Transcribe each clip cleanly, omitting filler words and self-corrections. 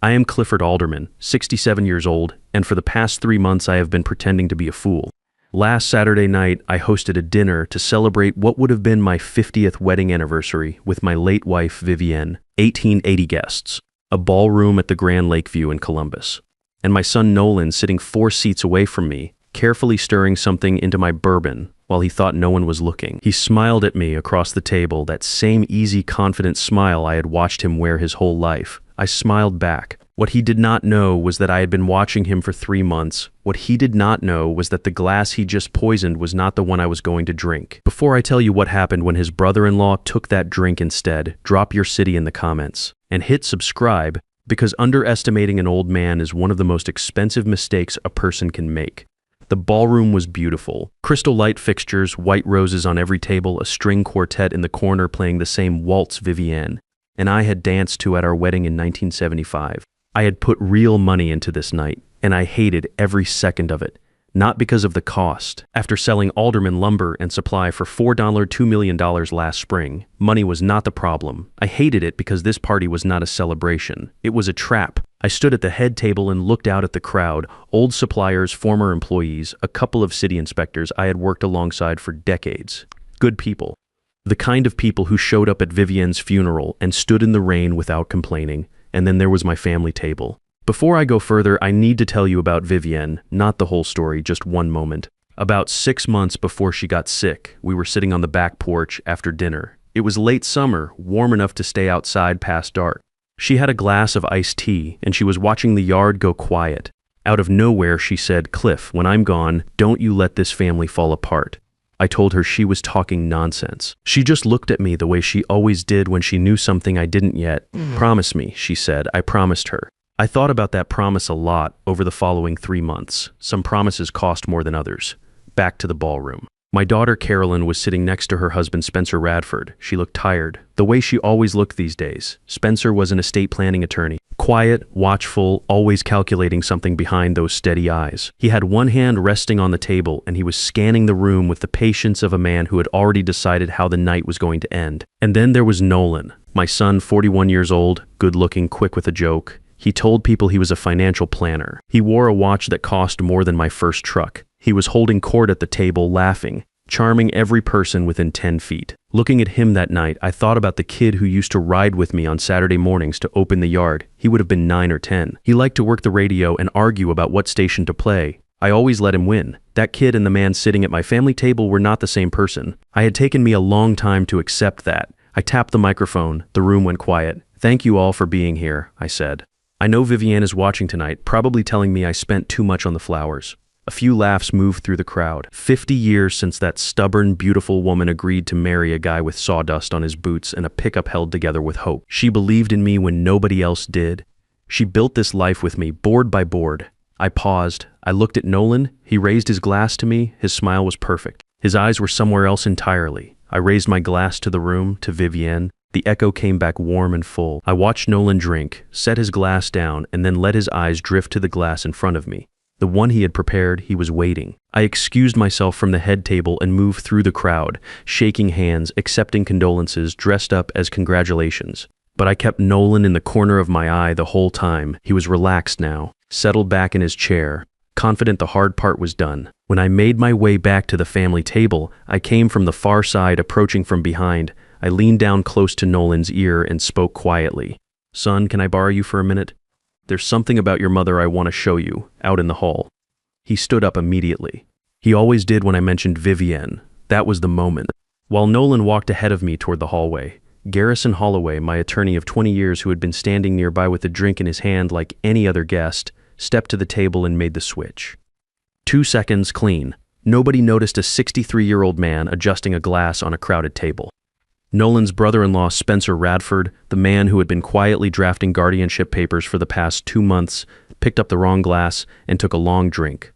I am Clifford Alderman, 67 years old, and for the past 3 months I have been pretending to be a fool. Last Saturday night, I hosted a dinner to celebrate what would have been my 50th wedding anniversary with my late wife, Vivienne, 1880 guests, a ballroom at the Grand Lakeview in Columbus, and my son Nolan sitting 4 seats away from me, carefully stirring something into my bourbon while he thought no one was looking. He smiled at me across the table, that same easy, confident smile I had watched him wear his whole life. I smiled back. What he did not know was that I had been watching him for 3 months. What he did not know was that the glass he just poisoned was not the one I was going to drink. Before I tell you what happened when his brother-in-law took that drink instead, drop your city in the comments. And hit subscribe, because underestimating an old man is one of the most expensive mistakes a person can make. The ballroom was beautiful. Crystal light fixtures, white roses on every table, a string quartet in the corner playing the same waltz Vivienne and I had danced to at our wedding in 1975. I had put real money into this night, and I hated every second of it. Not because of the cost. After selling Alderman Lumber and Supply for $2 million last spring, money was not the problem. I hated it because this party was not a celebration. It was a trap. I stood at the head table and looked out at the crowd, old suppliers, former employees, a couple of city inspectors I had worked alongside for decades. Good people. The kind of people who showed up at Vivienne's funeral and stood in the rain without complaining. And then there was my family table. Before I go further, I need to tell you about Vivienne, not the whole story, just one moment. About 6 months before she got sick, we were sitting on the back porch after dinner. It was late summer, warm enough to stay outside past dark. She had a glass of iced tea, and she was watching the yard go quiet. Out of nowhere, she said, "Cliff, when I'm gone, don't you let this family fall apart." I told her she was talking nonsense. She just looked at me the way she always did when she knew something I didn't yet. "Promise me," she said. I promised her. I thought about that promise a lot over the following 3 months. Some promises cost more than others. Back to the ballroom. My daughter Carolyn was sitting next to her husband Spencer Radford. She looked tired, the way she always looked these days. Spencer was an estate planning attorney. Quiet, watchful, always calculating something behind those steady eyes. He had one hand resting on the table, and he was scanning the room with the patience of a man who had already decided how the night was going to end. And then there was Nolan, my son, 41 years old, good-looking, quick with a joke. He told people he was a financial planner. He wore a watch that cost more than my first truck. He was holding court at the table, laughing, charming every person within 10 feet. Looking at him that night, I thought about the kid who used to ride with me on Saturday mornings to open the yard. He would have been 9 or 10. He liked to work the radio and argue about what station to play. I always let him win. That kid and the man sitting at my family table were not the same person. I had taken me a long time to accept that. I tapped the microphone. The room went quiet. "Thank you all for being here," I said. "I know Vivienne is watching tonight, probably telling me I spent too much on the flowers." A few laughs moved through the crowd. 50 years since that stubborn, beautiful woman agreed to marry a guy with sawdust on his boots and a pickup held together with hope. She believed in me when nobody else did. She built this life with me, board by board. I paused. I looked at Nolan. He raised his glass to me. His smile was perfect. His eyes were somewhere else entirely. I raised my glass to the room, to Vivienne. The echo came back warm and full. I watched Nolan drink, set his glass down, and then let his eyes drift to the glass in front of me. The one he had prepared, he was waiting. I excused myself from the head table and moved through the crowd, shaking hands, accepting condolences, dressed up as congratulations. But I kept Nolan in the corner of my eye the whole time. He was relaxed now, settled back in his chair, confident the hard part was done. When I made my way back to the family table, I came from the far side, approaching from behind. I leaned down close to Nolan's ear and spoke quietly. "Son, can I borrow you for a minute? There's something about your mother I want to show you, out in the hall." He stood up immediately. He always did when I mentioned Vivienne. That was the moment. While Nolan walked ahead of me toward the hallway, Garrison Holloway, my attorney of 20 years who had been standing nearby with a drink in his hand like any other guest, stepped to the table and made the switch. 2 seconds clean. Nobody noticed a 63-year-old man adjusting a glass on a crowded table. Nolan's brother-in-law, Spencer Radford, the man who had been quietly drafting guardianship papers for the past 2 months, picked up the wrong glass and took a long drink.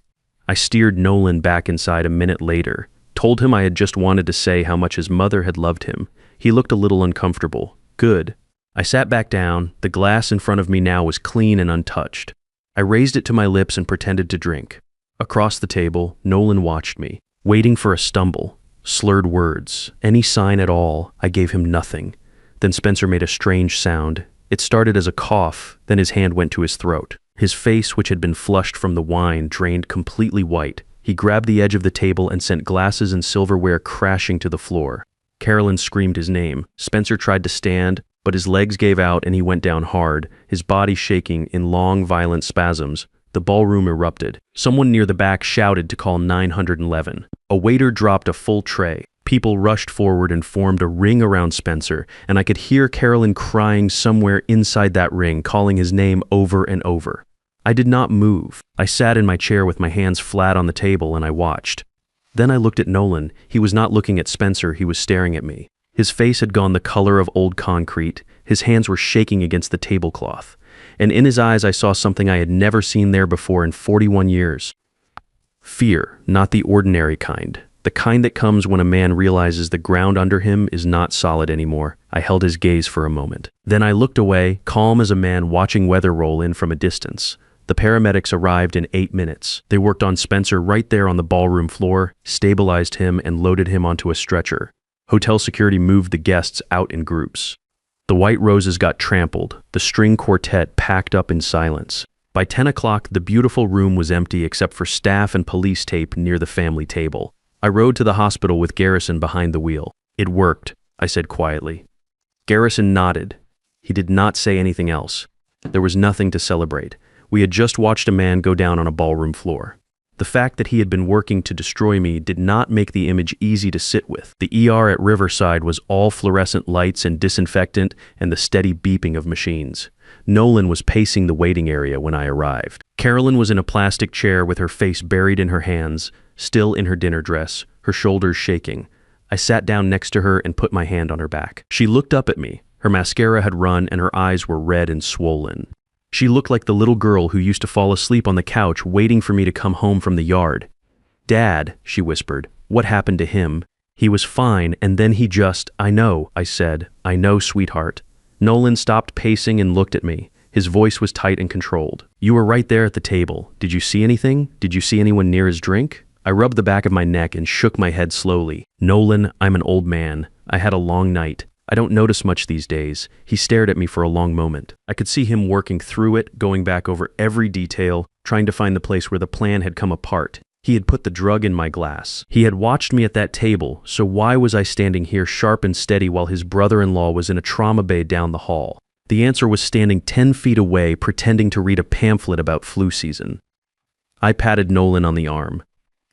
I steered Nolan back inside a minute later, told him I had just wanted to say how much his mother had loved him. He looked a little uncomfortable. Good. I sat back down. The glass in front of me now was clean and untouched. I raised it to my lips and pretended to drink. Across the table, Nolan watched me, waiting for a stumble. Slurred words, any sign at all. I gave him nothing. Then Spencer made a strange sound. It started as a cough, then his hand went to his throat. His face, which had been flushed from the wine, drained completely white. He grabbed the edge of the table and sent glasses and silverware crashing to the floor. Carolyn screamed his name. Spencer tried to stand, but his legs gave out and he went down hard, his body shaking in long, violent spasms. The ballroom erupted. Someone near the back shouted to call 911. A waiter dropped a full tray. People rushed forward and formed a ring around Spencer, and I could hear Carolyn crying somewhere inside that ring, calling his name over and over. I did not move. I sat in my chair with my hands flat on the table and I watched. Then I looked at Nolan. He was not looking at Spencer, he was staring at me. His face had gone the color of old concrete. His hands were shaking against the tablecloth. And in his eyes I saw something I had never seen there before in 41 years. Fear, not the ordinary kind. The kind that comes when a man realizes the ground under him is not solid anymore. I held his gaze for a moment. Then I looked away, calm as a man watching weather roll in from a distance. The paramedics arrived in 8 minutes. They worked on Spencer right there on the ballroom floor, stabilized him, and loaded him onto a stretcher. Hotel security moved the guests out in groups. The white roses got trampled, the string quartet packed up in silence. By 10 o'clock, the beautiful room was empty except for staff and police tape near the family table. I rode to the hospital with Garrison behind the wheel. It worked, I said quietly. Garrison nodded. He did not say anything else. There was nothing to celebrate. We had just watched a man go down on a ballroom floor. The fact that he had been working to destroy me did not make the image easy to sit with. The ER at Riverside was all fluorescent lights and disinfectant and the steady beeping of machines. Nolan was pacing the waiting area when I arrived. Carolyn was in a plastic chair with her face buried in her hands, still in her dinner dress, her shoulders shaking. I sat down next to her and put my hand on her back. She looked up at me. Her mascara had run and her eyes were red and swollen. She looked like the little girl who used to fall asleep on the couch waiting for me to come home from the yard. "Dad," she whispered, "what happened to him? He was fine, and then he just—" "I know," I said. "I know, sweetheart." Nolan stopped pacing and looked at me. His voice was tight and controlled. "You were right there at the table. Did you see anything? Did you see anyone near his drink?" I rubbed the back of my neck and shook my head slowly. "Nolan, I'm an old man. I had a long night. I don't notice much these days." He stared at me for a long moment. I could see him working through it, going back over every detail, trying to find the place where the plan had come apart. He had put the drug in my glass. He had watched me at that table, so why was I standing here sharp and steady while his brother-in-law was in a trauma bay down the hall? The answer was standing 10 feet away, pretending to read a pamphlet about flu season. I patted Nolan on the arm.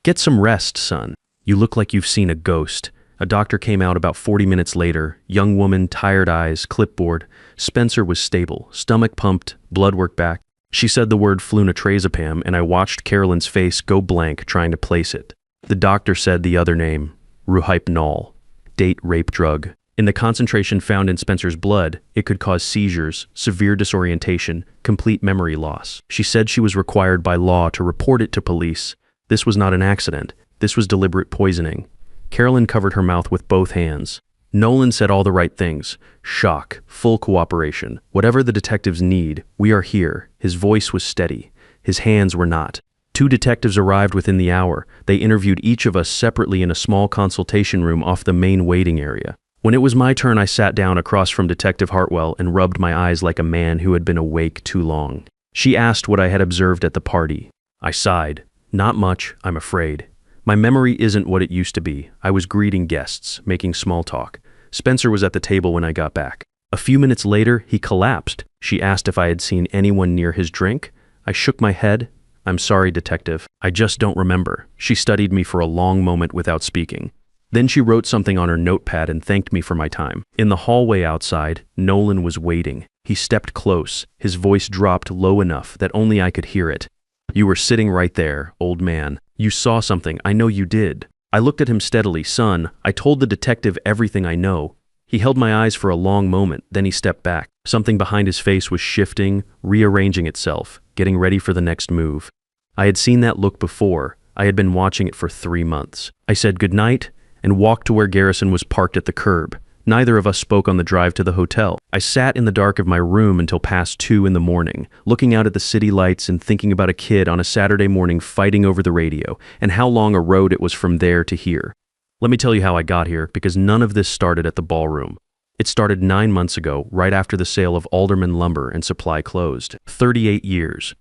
"Get some rest, son. You look like you've seen a ghost." A doctor came out about 40 minutes later. Young woman, tired eyes, clipboard. Spencer was stable, stomach pumped, blood work back. She said the word flunitrazepam, and I watched Carolyn's face go blank trying to place it. The doctor said the other name, Ruhypnol, date rape drug. In the concentration found in Spencer's blood, it could cause seizures, severe disorientation, complete memory loss. She said she was required by law to report it to police. This was not an accident. This was deliberate poisoning. Carolyn covered her mouth with both hands. Nolan said all the right things. Shock, full cooperation. Whatever the detectives need, we are here. His voice was steady. His hands were not. 2 detectives arrived within the hour. They interviewed each of us separately in a small consultation room off the main waiting area. When it was my turn, I sat down across from Detective Hartwell and rubbed my eyes like a man who had been awake too long. She asked what I had observed at the party. I sighed. "Not much, I'm afraid. My memory isn't what it used to be. I was greeting guests, making small talk. Spencer was at the table when I got back. A few minutes later, he collapsed. She asked if I had seen anyone near his drink. I shook my head. "I'm sorry, detective. I just don't remember." She studied me for a long moment without speaking. Then she wrote something on her notepad and thanked me for my time. In the hallway outside, Nolan was waiting. He stepped close. His voice dropped low enough that only I could hear it. "You were sitting right there, old man. You saw something. I know you did." I looked at him steadily. "Son, I told the detective everything I know." He held my eyes for a long moment, then he stepped back. Something behind his face was shifting, rearranging itself, getting ready for the next move. I had seen that look before. I had been watching it for 3 months. I said goodnight and walked to where Garrison was parked at the curb. Neither of us spoke on the drive to the hotel. I sat in the dark of my room until past 2 in the morning, looking out at the city lights and thinking about a kid on a Saturday morning fighting over the radio, and how long a road it was from there to here. Let me tell you how I got here, because none of this started at the ballroom. It started 9 months ago, right after the sale of Alderman Lumber and Supply closed. 38 years.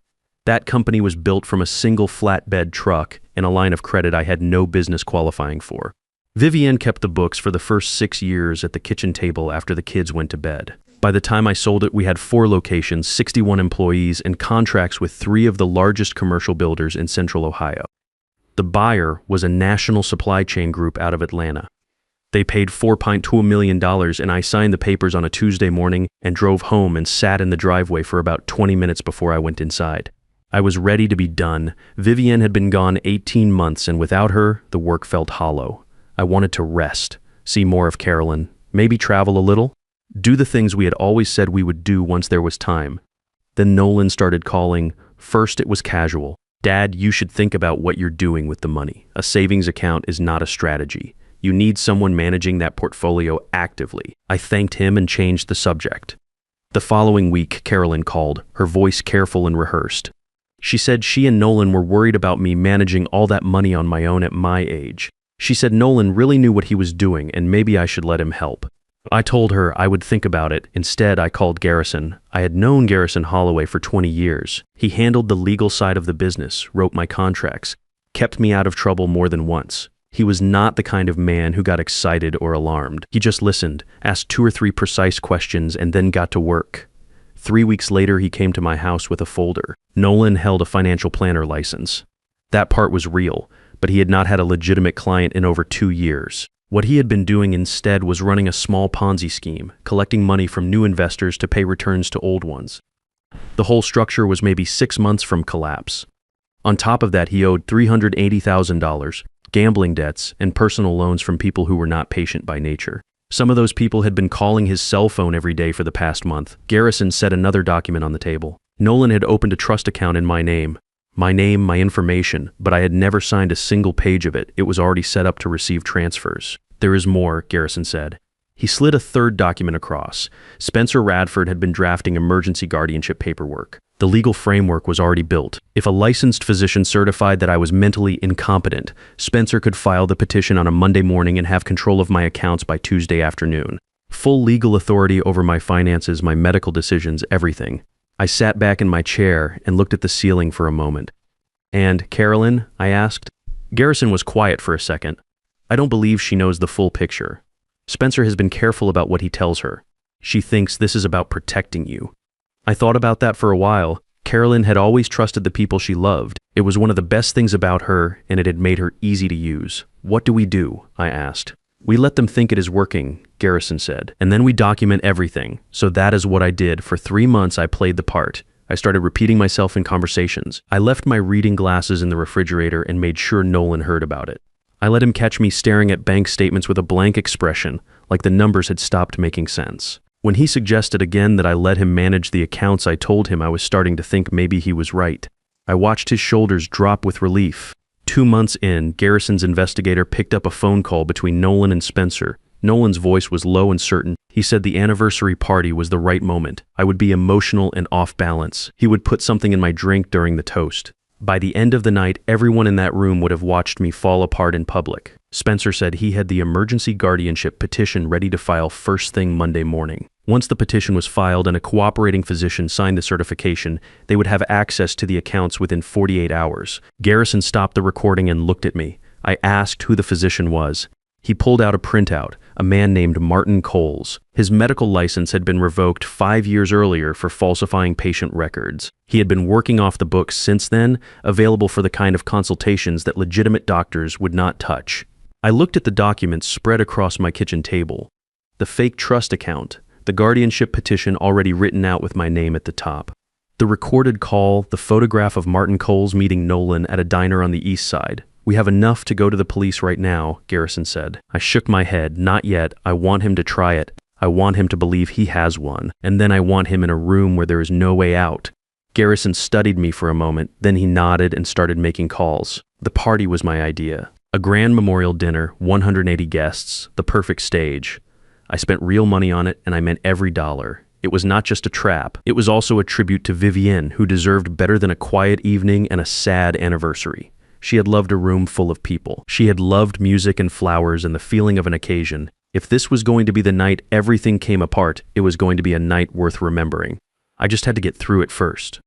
That company was built from a single flatbed truck and a line of credit I had no business qualifying for. Vivienne kept the books for the first 6 years at the kitchen table after the kids went to bed. By the time I sold it, we had 4 locations, 61 employees, and contracts with 3 of the largest commercial builders in Central Ohio. The buyer was a national supply chain group out of Atlanta. They paid $4.2 million, and I signed the papers on a Tuesday morning and drove home and sat in the driveway for about 20 minutes before I went inside. I was ready to be done. Vivienne had been gone 18 months, and without her, the work felt hollow. I wanted to rest, see more of Carolyn, maybe travel a little, do the things we had always said we would do once there was time. Then Nolan started calling. First it was casual. Dad, you should think about what you're doing with the money. A savings account is not a strategy. You need someone managing that portfolio actively. I thanked him and changed the subject. The following week, Carolyn called, her voice careful and rehearsed. She said she and Nolan were worried about me managing all that money on my own at my age. She said Nolan really knew what he was doing and maybe I should let him help. I told her I would think about it. Instead, I called Garrison. I had known Garrison Holloway for 20 years. He handled the legal side of the business, wrote my contracts, kept me out of trouble more than once. He was not the kind of man who got excited or alarmed. He just listened, asked 2 or 3 precise questions, and then got to work. 3 weeks later, he came to my house with a folder. Nolan held a financial planner license. That part was real, but he had not had a legitimate client in over 2 years. What he had been doing instead was running a small Ponzi scheme, collecting money from new investors to pay returns to old ones. The whole structure was maybe 6 months from collapse. On top of that, he owed $380,000, gambling debts, and personal loans from people who were not patient by nature. Some of those people had been calling his cell phone every day for the past month. Garrison set another document on the table. Nolan had opened a trust account in my name, my information, but I had never signed a single page of it. It was already set up to receive transfers. There is more, Garrison said. He slid a 3rd document across. Spencer Radford had been drafting emergency guardianship paperwork. The legal framework was already built. If a licensed physician certified that I was mentally incompetent, Spencer could file the petition on a Monday morning and have control of my accounts by Tuesday afternoon. Full legal authority over my finances, my medical decisions, everything. I sat back in my chair and looked at the ceiling for a moment. And, Carolyn, I asked. Garrison was quiet for a second. I don't believe she knows the full picture. Spencer has been careful about what he tells her. She thinks this is about protecting you. I thought about that for a while. Carolyn had always trusted the people she loved. It was one of the best things about her, and it had made her easy to use. What do we do? I asked. We let them think it is working, Garrison said, and then we document everything. So that is what I did. For 3 months, I played the part. I started repeating myself in conversations. I left my reading glasses in the refrigerator and made sure Nolan heard about it. I let him catch me staring at bank statements with a blank expression, like the numbers had stopped making sense. When he suggested again that I let him manage the accounts, I told him I was starting to think maybe he was right. I watched his shoulders drop with relief. 2 months in, Garrison's investigator picked up a phone call between Nolan and Spencer. Nolan's voice was low and certain. He said the anniversary party was the right moment. I would be emotional and off balance. He would put something in my drink during the toast. By the end of the night, everyone in that room would have watched me fall apart in public. Spencer said he had the emergency guardianship petition ready to file first thing Monday morning. Once the petition was filed and a cooperating physician signed the certification, they would have access to the accounts within 48 hours. Garrison stopped the recording and looked at me. I asked who the physician was. He pulled out a printout, a man named Martin Coles. His medical license had been revoked 5 years earlier for falsifying patient records. He had been working off the books since then, available for the kind of consultations that legitimate doctors would not touch. I looked at the documents spread across my kitchen table. The fake trust account, the guardianship petition already written out with my name at the top. The recorded call, the photograph of Martin Coles meeting Nolan at a diner on the east side. We have enough to go to the police right now, Garrison said. I shook my head. Not yet. I want him to try it. I want him to believe he has one. And then I want him in a room where there is no way out. Garrison studied me for a moment. Then he nodded and started making calls. The party was my idea. A grand memorial dinner, 180 guests, the perfect stage. I spent real money on it, and I meant every dollar. It was not just a trap. It was also a tribute to Vivienne, who deserved better than a quiet evening and a sad anniversary. She had loved a room full of people. She had loved music and flowers and the feeling of an occasion. If this was going to be the night everything came apart, it was going to be a night worth remembering. I just had to get through it first.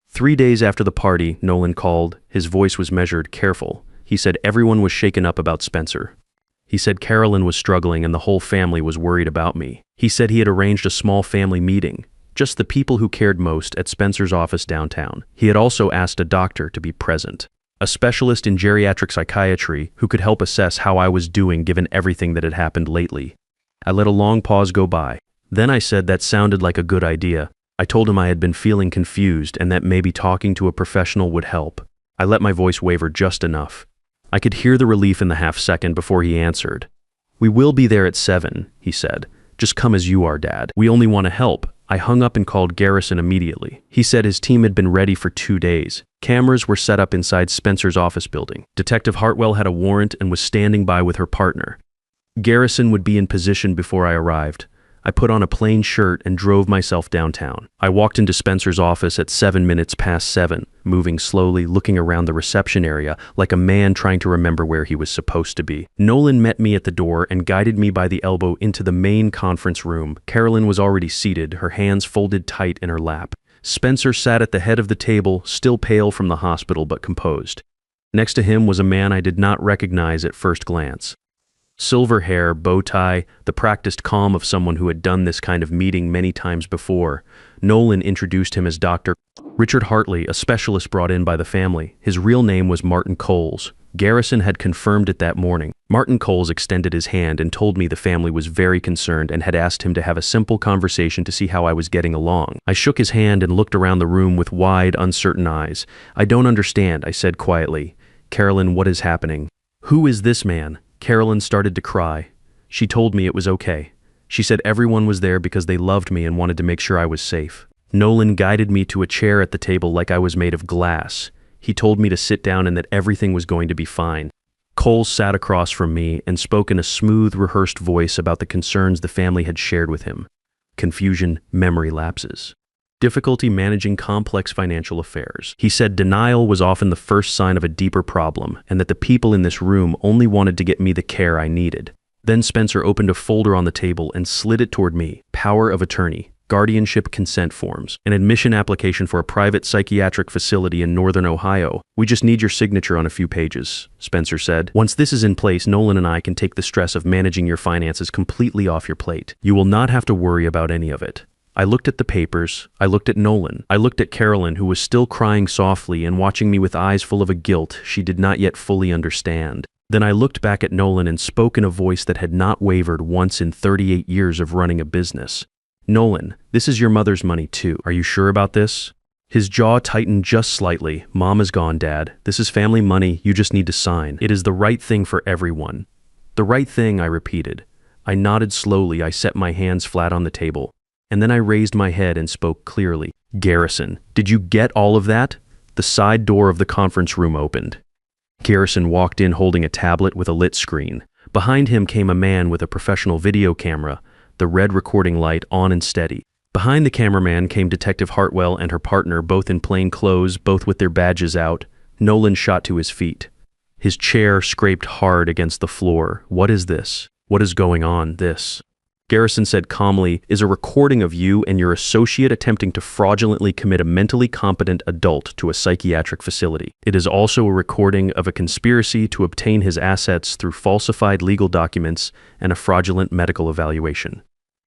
3 days after the party, Nolan called. His voice was measured, careful. He said everyone was shaken up about Spencer. He said Carolyn was struggling and the whole family was worried about me. He said he had arranged a small family meeting, just the people who cared most, at Spencer's office downtown. He had also asked a doctor to be present, a specialist in geriatric psychiatry who could help assess how I was doing given everything that had happened lately. I let a long pause go by. Then I said that sounded like a good idea. I told him I had been feeling confused and that maybe talking to a professional would help. I let my voice waver just enough. I could hear the relief in the half-second before he answered. "We will be there at 7, he said. "Just come as you are, Dad. We only want to help." I hung up and called Garrison immediately. He said his team had been ready for 2 days. Cameras were set up inside Spencer's office building. Detective Hartwell had a warrant and was standing by with her partner. Garrison would be in position before I arrived. I put on a plain shirt and drove myself downtown. I walked into Spencer's office at 7 minutes past 7, moving slowly, looking around the reception area like a man trying to remember where he was supposed to be. Nolan met me at the door and guided me by the elbow into the main conference room. Carolyn was already seated, her hands folded tight in her lap. Spencer sat at the head of the table, still pale from the hospital but composed. Next to him was a man I did not recognize at first glance. Silver hair, bow tie, the practiced calm of someone who had done this kind of meeting many times before. Nolan introduced him as Dr. Richard Hartley, a specialist brought in by the family. His real name was Martin Coles. Garrison had confirmed it that morning. Martin Coles extended his hand and told me the family was very concerned and had asked him to have a simple conversation to see how I was getting along. I shook his hand and looked around the room with wide, uncertain eyes. "I don't understand," I said quietly. "Carolyn, what is happening?" "Who is this man?" Carolyn started to cry. She told me it was okay. She said everyone was there because they loved me and wanted to make sure I was safe. Nolan guided me to a chair at the table like I was made of glass. He told me to sit down and that everything was going to be fine. Cole sat across from me and spoke in a smooth, rehearsed voice about the concerns the family had shared with him. Confusion, memory lapses. Difficulty managing complex financial affairs. He said denial was often the first sign of a deeper problem, and that the people in this room only wanted to get me the care I needed. Then Spencer opened a folder on the table and slid it toward me. Power of attorney, guardianship consent forms, an admission application for a private psychiatric facility in northern Ohio. "We just need your signature on a few pages," Spencer said. "Once this is in place, Nolan and I can take the stress of managing your finances completely off your plate. You will not have to worry about any of it." I looked at the papers, I looked at Nolan, I looked at Carolyn, who was still crying softly and watching me with eyes full of a guilt she did not yet fully understand. Then I looked back at Nolan and spoke in a voice that had not wavered once in 38 years of running a business. "Nolan, this is your mother's money too. Are you sure about this?" His jaw tightened just slightly. "Mom is gone, Dad. This is family money. You just need to sign. It is the right thing for everyone." "The right thing," I repeated. I nodded slowly. I set my hands flat on the table. And then I raised my head and spoke clearly. "Garrison, did you get all of that?" The side door of the conference room opened. Garrison walked in holding a tablet with a lit screen. Behind him came a man with a professional video camera, the red recording light on and steady. Behind the cameraman came Detective Hartwell and her partner, both in plain clothes, both with their badges out. Nolan shot to his feet. His chair scraped hard against the floor. "What is this? What is going on? This?" Garrison said calmly, "is a recording of you and your associate attempting to fraudulently commit a mentally competent adult to a psychiatric facility. It is also a recording of a conspiracy to obtain his assets through falsified legal documents and a fraudulent medical evaluation."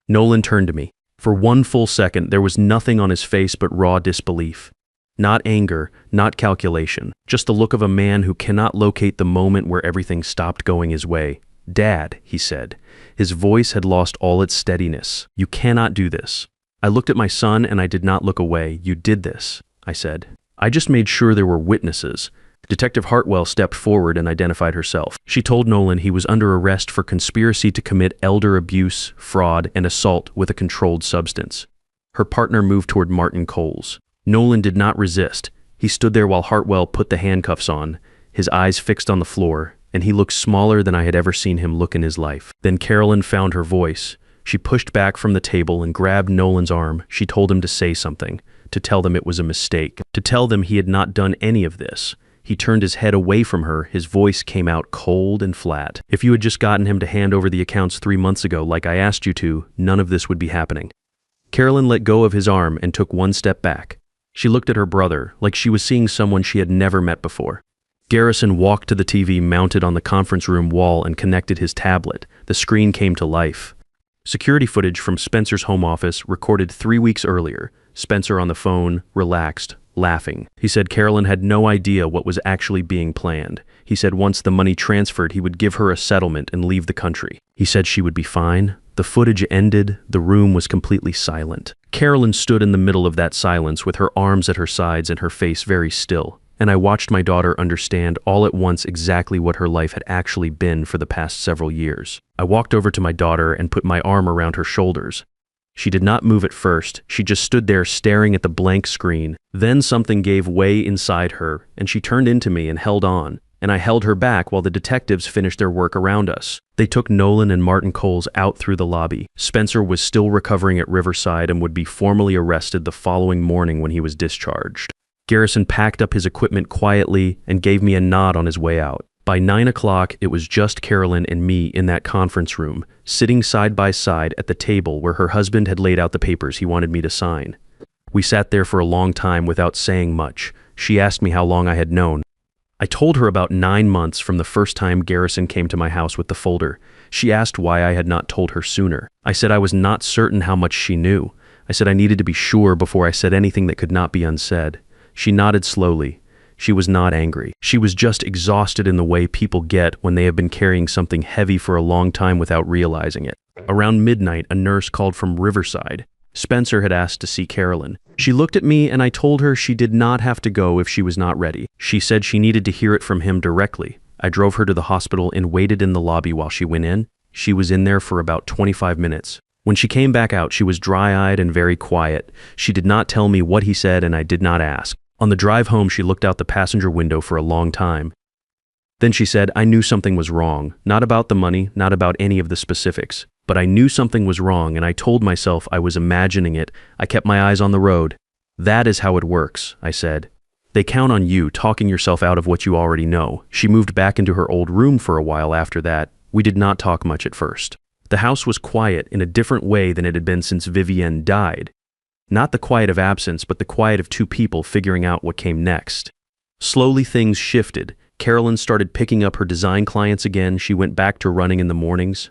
Nolan turned to me. For one full second, there was nothing on his face but raw disbelief. Not anger, not calculation, just the look of a man who cannot locate the moment where everything stopped going his way. "Dad," he said. His voice had lost all its steadiness. "You cannot do this." I looked at my son and I did not look away. "You did this," I said. "I just made sure there were witnesses." Detective Hartwell stepped forward and identified herself. She told Nolan he was under arrest for conspiracy to commit elder abuse, fraud, and assault with a controlled substance. Her partner moved toward Martin Coles. Nolan did not resist. He stood there while Hartwell put the handcuffs on, his eyes fixed on the floor, and he looked smaller than I had ever seen him look in his life. Then Carolyn found her voice. She pushed back from the table and grabbed Nolan's arm. She told him to say something, to tell them it was a mistake, to tell them he had not done any of this. He turned his head away from her. His voice came out cold and flat. "If you had just gotten him to hand over the accounts 3 months ago like I asked you to, none of this would be happening." Carolyn let go of his arm and took one step back. She looked at her brother like she was seeing someone she had never met before. Garrison walked to the TV mounted on the conference room wall and connected his tablet. The screen came to life. Security footage from Spencer's home office recorded 3 weeks earlier. Spencer on the phone, relaxed, laughing. He said Carolyn had no idea what was actually being planned. He said once the money transferred, he would give her a settlement and leave the country. He said she would be fine. The footage ended. The room was completely silent. Carolyn stood in the middle of that silence with her arms at her sides and her face very still. And I watched my daughter understand all at once exactly what her life had actually been for the past several years. I walked over to my daughter and put my arm around her shoulders. She did not move at first. She just stood there staring at the blank screen. Then something gave way inside her, and she turned into me and held on. And I held her back while the detectives finished their work around us. They took Nolan and Martin Coles out through the lobby. Spencer was still recovering at Riverside and would be formally arrested the following morning when he was discharged. Garrison packed up his equipment quietly and gave me a nod on his way out. By 9 o'clock, it was just Carolyn and me in that conference room, sitting side by side at the table where her husband had laid out the papers he wanted me to sign. We sat there for a long time without saying much. She asked me how long I had known. I told her about 9 months from the first time Garrison came to my house with the folder. She asked why I had not told her sooner. I said I was not certain how much she knew. I said I needed to be sure before I said anything that could not be unsaid. She nodded slowly. She was not angry. She was just exhausted in the way people get when they have been carrying something heavy for a long time without realizing it. Around midnight, a nurse called from Riverside. Spencer had asked to see Carolyn. She looked at me and I told her she did not have to go if she was not ready. She said she needed to hear it from him directly. I drove her to the hospital and waited in the lobby while she went in. She was in there for about 25 minutes. When she came back out, she was dry-eyed and very quiet. She did not tell me what he said and I did not ask. On the drive home, she looked out the passenger window for a long time. Then she said, "I knew something was wrong. Not about the money, not about any of the specifics. But I knew something was wrong and I told myself I was imagining it. I kept my eyes on the road." "That is how it works," I said. "They count on you talking yourself out of what you already know." She moved back into her old room for a while after that. We did not talk much at first. The house was quiet in a different way than it had been since Vivienne died. Not the quiet of absence, but the quiet of two people figuring out what came next. Slowly things shifted. Carolyn started picking up her design clients again. She went back to running in the mornings.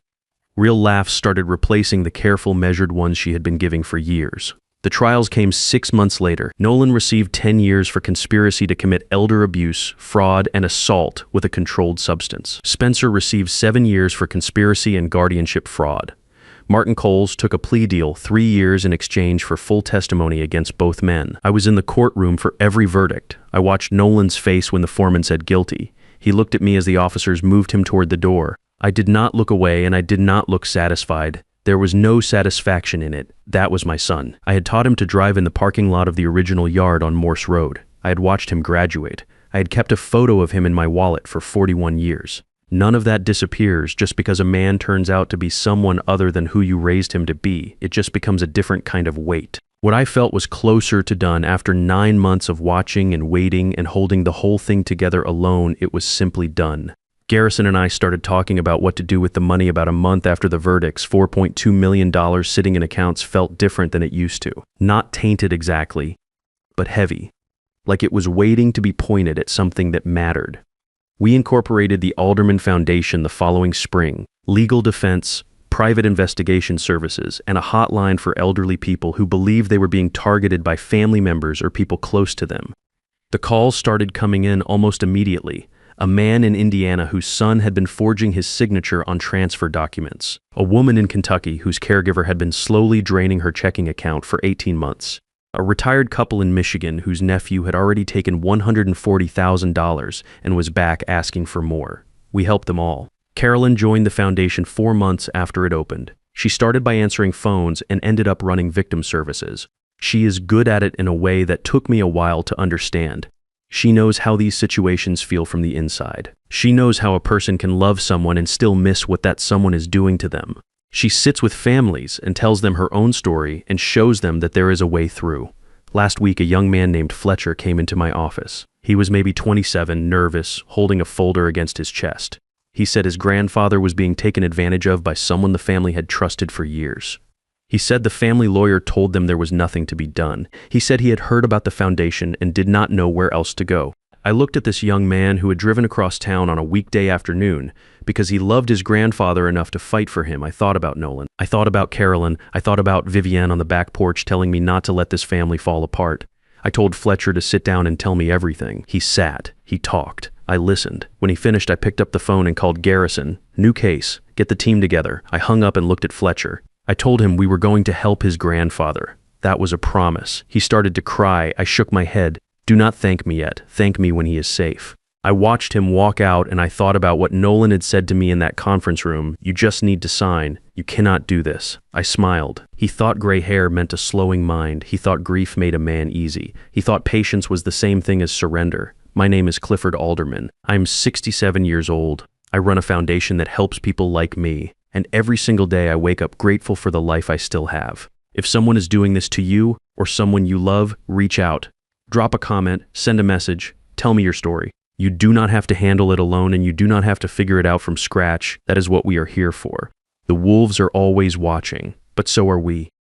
Real laughs started replacing the careful, measured ones she had been giving for years. The trials came 6 months later. Nolan received 10 years for conspiracy to commit elder abuse, fraud, and assault with a controlled substance. Spencer received 7 years for conspiracy and guardianship fraud. Martin Coles took a plea deal, 3 years in exchange for full testimony against both men. I was in the courtroom for every verdict. I watched Nolan's face when the foreman said guilty. He looked at me as the officers moved him toward the door. I did not look away and I did not look satisfied. There was no satisfaction in it. That was my son. I had taught him to drive in the parking lot of the original yard on Morse Road. I had watched him graduate. I had kept a photo of him in my wallet for 41 years. None of that disappears just because a man turns out to be someone other than who you raised him to be. It just becomes a different kind of weight. What I felt was closer to done after 9 months of watching and waiting and holding the whole thing together alone. It was simply done. Garrison and I started talking about what to do with the money about a month after the verdicts. $4.2 million sitting in accounts felt different than it used to. Not tainted exactly, but heavy. Like it was waiting to be pointed at something that mattered. We incorporated the Alderman Foundation the following spring, legal defense, private investigation services, and a hotline for elderly people who believed they were being targeted by family members or people close to them. The calls started coming in almost immediately. A man in Indiana whose son had been forging his signature on transfer documents. A woman in Kentucky whose caregiver had been slowly draining her checking account for 18 months. A retired couple in Michigan whose nephew had already taken $140,000 and was back asking for more. We helped them all. Carolyn joined the foundation 4 months after it opened. She started by answering phones and ended up running victim services. She is good at it in a way that took me a while to understand. She knows how these situations feel from the inside. She knows how a person can love someone and still miss what that someone is doing to them. She sits with families and tells them her own story and shows them that there is a way through. Last week, a young man named Fletcher came into my office. He was maybe 27, nervous, holding a folder against his chest. He said his grandfather was being taken advantage of by someone the family had trusted for years. He said the family lawyer told them there was nothing to be done. He said he had heard about the foundation and did not know where else to go. I looked at this young man who had driven across town on a weekday afternoon because he loved his grandfather enough to fight for him. I thought about Nolan. I thought about Carolyn. I thought about Vivienne on the back porch telling me not to let this family fall apart. I told Fletcher to sit down and tell me everything. He sat. He talked. I listened. When he finished, I picked up the phone and called Garrison. New case. Get the team together. I hung up and looked at Fletcher. I told him we were going to help his grandfather. That was a promise. He started to cry. I shook my head. Do not thank me yet. Thank me when he is safe. I watched him walk out and I thought about what Nolan had said to me in that conference room. You just need to sign. You cannot do this. I smiled. He thought gray hair meant a slowing mind. He thought grief made a man easy. He thought patience was the same thing as surrender. My name is Clifford Alderman. I'm 67 years old. I run a foundation that helps people like me. And every single day I wake up grateful for the life I still have. If someone is doing this to you or someone you love, reach out. Drop a comment, send a message, tell me your story. You do not have to handle it alone and you do not have to figure it out from scratch. That is what we are here for. The wolves are always watching, but so are we.